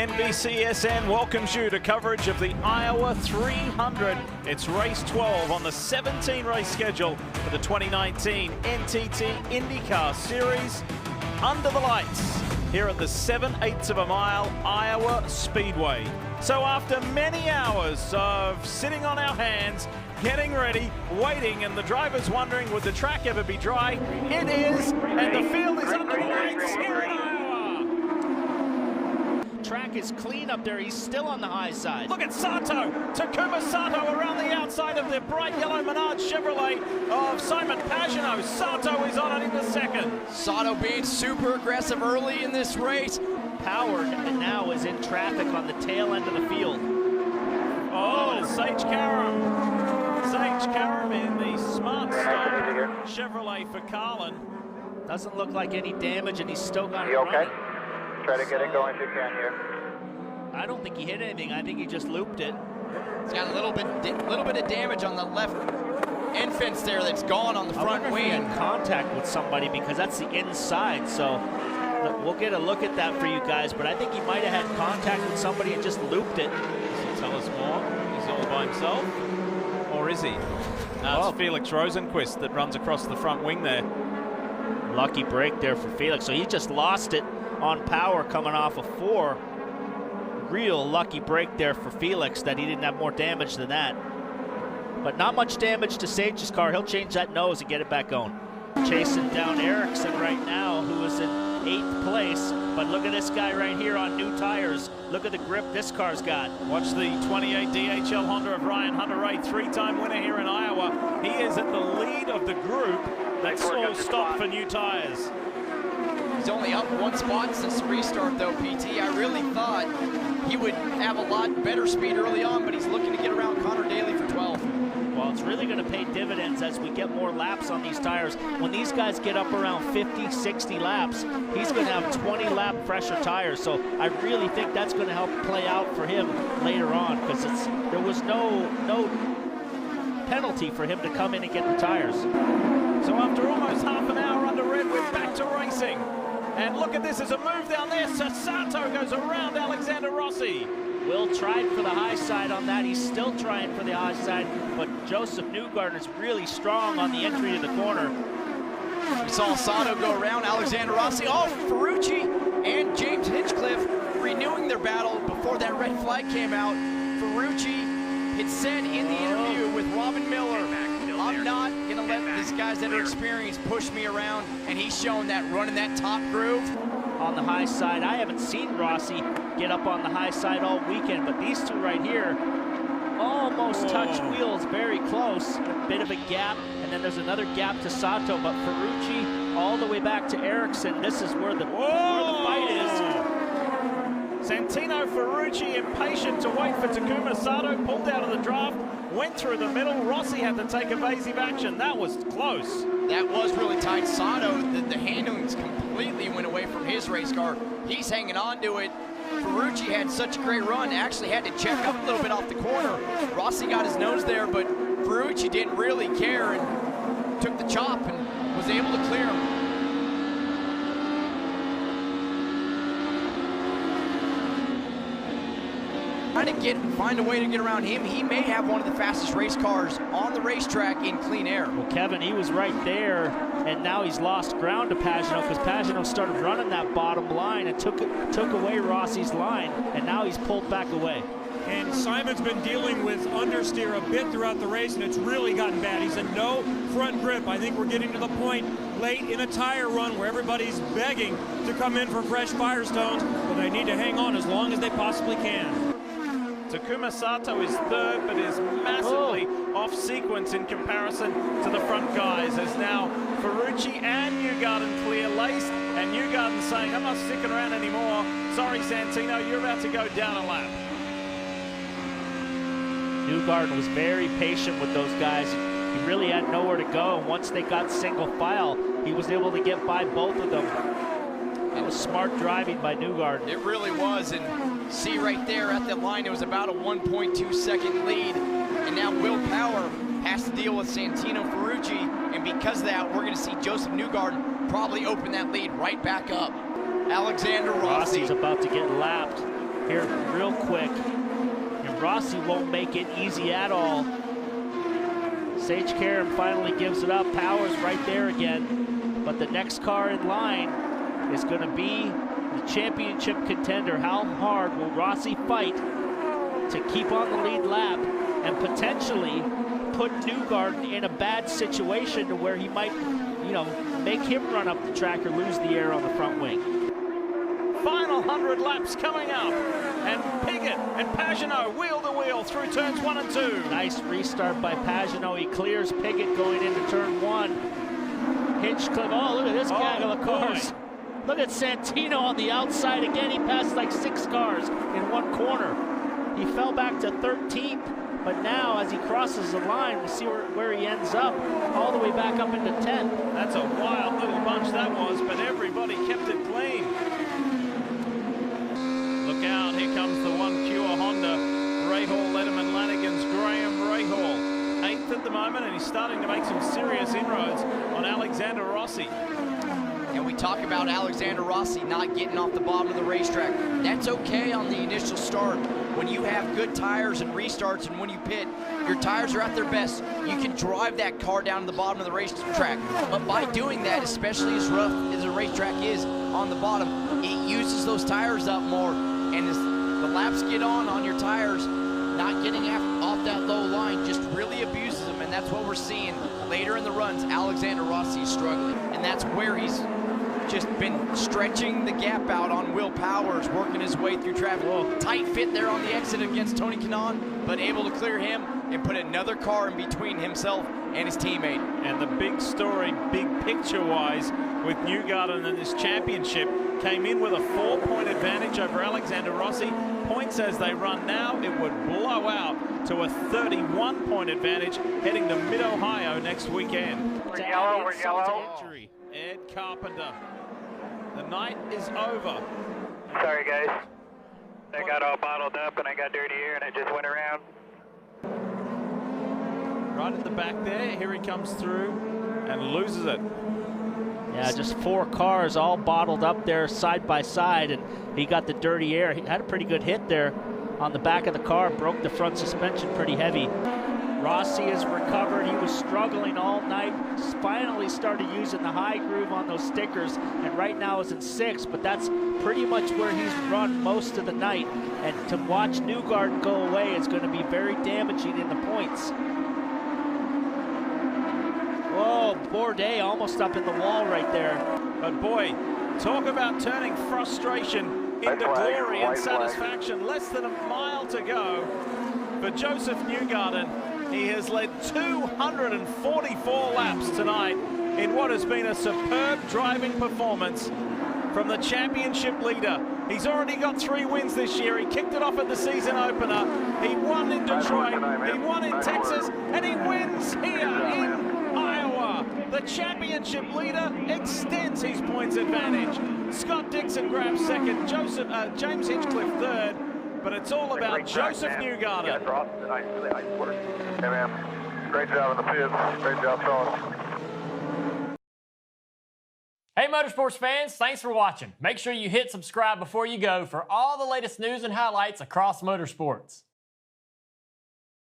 NBCSN welcomes you to coverage of the Iowa 300. It's race 12 on the 17-race schedule for the 2019 NTT IndyCar Series. Under the lights here at the 7/8 of a mile Iowa Speedway. So after many hours of sitting on our hands, getting ready, waiting, and the driver's wondering, would the track ever be dry? It is, and the field is under the lights here in Iowa. Track is clean up there. He's still on the high side. Look at Sato. Takuma Sato around the outside of the bright yellow Menard Chevrolet of Simon Pagenaud. Sato is on it in the second. Sato being super aggressive early in this race. Power now is in traffic on the tail end of the field. Oh, Sage Karam. Sage Karam in the smart stop Chevrolet for Carlin. Doesn't look like any damage, and he's still got it okay? running. Try to get it going if you can here. I don't think he hit anything. I think he just looped it. He's got a little bit of damage on the left end fence there that's gone on the front wing. He had contact with somebody because that's the inside. So we'll get a look at that for you guys. But I think he might have had contact with somebody and just looped it. Does he tell us more? He's all by himself, or is he? No, it's Felix Rosenquist that runs across the front wing there. Lucky break there for Felix. So he just lost it on power coming off of 4. Real lucky break there for Felix that he didn't have more damage than that. But not much damage to Sage's car. He'll change that nose and get it back going. Chasing down Ericsson right now, who is in 8th place. But look at this guy right here on new tires. Look at the grip this car's got. Watch the 28 DHL Honda of Ryan Hunter-Reay, 3-time winner here in Iowa. He is at the lead of the group that's all stopped for new tires. He's only up 1 spot since the restart though, PT. I really thought he would have a lot better speed early on, but he's looking to get around Connor Daly for 12. Well, it's really going to pay dividends as we get more laps on these tires. When these guys get up around 50, 60 laps, he's going to have 20-lap fresher tires. So I really think that's going to help play out for him later on, because there was no penalty for him to come in and get the tires. So after almost half an hour under red, we're back to racing. And look at this, there's a move down there. Sato goes around Alexander Rossi. Will tried for the high side on that. He's still trying for the high side, but Josef Newgarden is really strong on the entry to the corner. We saw Sato go around Alexander Rossi. Oh, Ferrucci and James Hinchcliffe renewing their battle before that red flag came out. Ferrucci had said in the interview with Robin Miller, I'm not going to let these guys that are experienced push me around, and he's shown that running that top groove. On the high side, I haven't seen Rossi get up on the high side all weekend, but these two right here almost touch wheels, very close. A bit of a gap, and then there's another gap to Sato, but Ferrucci all the way back to Ericsson. This is where the fight is. Santino Ferrucci, impatient to wait for Takuma Sato, pulled out of the draft, went through the middle. Rossi had to take evasive action. That was close. That was really tight. Sato, the handlings completely went away from his race car. He's hanging on to it. Ferrucci had such a great run, actually had to check up a little bit off the corner. Rossi got his nose there, but Ferrucci didn't really care and took the chop and was able to clear him. Trying to find a way to get around him. He may have one of the fastest race cars on the racetrack in clean air. Well, Kevin, he was right there, and now he's lost ground to Pagenaud because Pagenaud started running that bottom line and took away Rossi's line, and now he's pulled back away. And Simon's been dealing with understeer a bit throughout the race, and it's really gotten bad. He's in no front grip. I think we're getting to the point late in a tire run where everybody's begging to come in for fresh Firestones, but they need to hang on as long as they possibly can. Takuma Sato is third, but is massively off sequence in comparison to the front guys, as now Ferrucci and Newgarden clear laced, and Newgarden saying, I'm not sticking around anymore. Sorry, Santino, you're about to go down a lap. Newgarden was very patient with those guys. He really had nowhere to go, and once they got single file, he was able to get by both of them. It was smart driving by Newgarden. It really was, and see right there at the line, it was about a 1.2-second lead, and now Will Power has to deal with Santino Ferrucci, and because of that, we're going to see Josef Newgarden probably open that lead right back up. Alexander Rossi. Rossi's about to get lapped. here real quick. And Rossi won't make it easy at all. Sage Karam finally gives it up. Powers right there again. But the next car in line is going to be the championship contender. How hard will Rossi fight to keep on the lead lap and potentially put Newgarden in a bad situation to where he might, make him run up the track or lose the air on the front wing. Final 100 laps coming up, and Piggott and Pagenaud wheel to wheel through turns 1 and 2. Nice restart by Pagenaud. He clears Piggott going into turn 1. Hinchcliffe, oh, look at this gaggle of cars. Boy. Look at Santino on the outside again. He passed like 6 cars in one corner. He fell back to 13th, but now as he crosses the line, we see where he ends up, all the way back up into 10th. That's a wild little bunch that was, but everybody kept it clean. Look out, here comes the one Cure Honda. Rahal, Letterman, Lanigan's Graham Rahal. 8th at the moment, and he's starting to make some serious inroads on Alexander Rossi. And we talk about Alexander Rossi not getting off the bottom of the racetrack. That's okay on the initial start. When you have good tires and restarts and when you pit, your tires are at their best. You can drive that car down to the bottom of the racetrack. But by doing that, especially as rough as the racetrack is on the bottom, it uses those tires up more. And as the laps get on your tires, not getting off that low line just really abuses them. And that's what we're seeing later in the runs. Alexander Rossi is struggling. And that's where he's just been stretching the gap out on Will Powers, working his way through traffic. Whoa. Tight fit there on the exit against Tony Kanaan, but able to clear him and put another car in between himself and his teammate. And the big story, big picture-wise, with Newgarden in this championship, came in with a 4-point advantage over Alexander Rossi. Points as they run now, it would blow out to a 31-point advantage heading to Mid-Ohio next weekend. We're yellow, we're yellow. Injury, Ed Carpenter. The night is over. Sorry, guys. I got all bottled up and I got dirty air and it just went around. Right at the back there, here he comes through and loses it. Yeah, just 4 cars all bottled up there side by side, and he got the dirty air. He had a pretty good hit there on the back of the car, broke the front suspension pretty heavy. Rossi has recovered. He was struggling all night, finally started using the high groove on those stickers, and right now is in 6th, but that's pretty much where he's run most of the night. And to watch Newgarden go away is going to be very damaging in the points. Whoa, Bourdais almost up in the wall right there. But boy, talk about turning frustration into glory and satisfaction. Less than a mile to go for Josef Newgarden. He has led 244 laps tonight in what has been a superb driving performance from the championship leader. He's already got 3 wins this year. He kicked it off at the season opener. He won in Detroit, he won in Texas, and he wins here in Iowa. The championship leader extends his points advantage. Scott Dixon grabs 2nd, James Hinchcliffe 3rd. But it's all about Josef Newgarden. Hey, man. Great job in the pits. Great job, Sean. Hey Motorsports fans, thanks for watching. Make sure you hit subscribe before you go for all the latest news and highlights across motorsports.